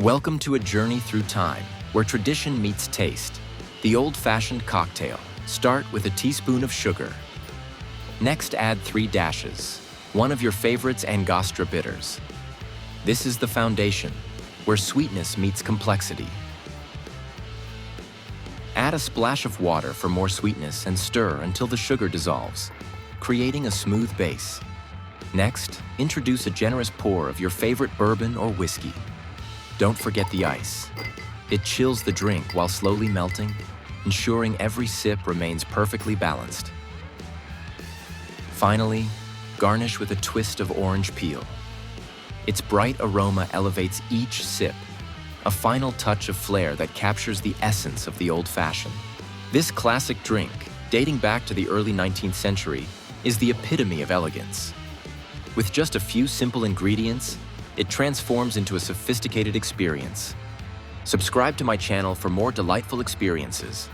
Welcome to a journey through time, where tradition meets taste. The old-fashioned cocktail. Start with a teaspoon of sugar. Next, add 3 dashes, one of your favorites Angostura bitters. This is the foundation, where sweetness meets complexity. Add a splash of water for more sweetness and stir until the sugar dissolves, creating a smooth base. Next, introduce a generous pour of your favorite bourbon or whiskey. Don't forget the ice. It chills the drink while slowly melting, ensuring every sip remains perfectly balanced. Finally, garnish with a twist of orange peel. Its bright aroma elevates each sip, a final touch of flair that captures the essence of the old-fashioned. This classic drink, dating back to the early 19th century, is the epitome of elegance. With just a few simple ingredients, it transforms into a sophisticated experience. Subscribe to my channel for more delightful experiences.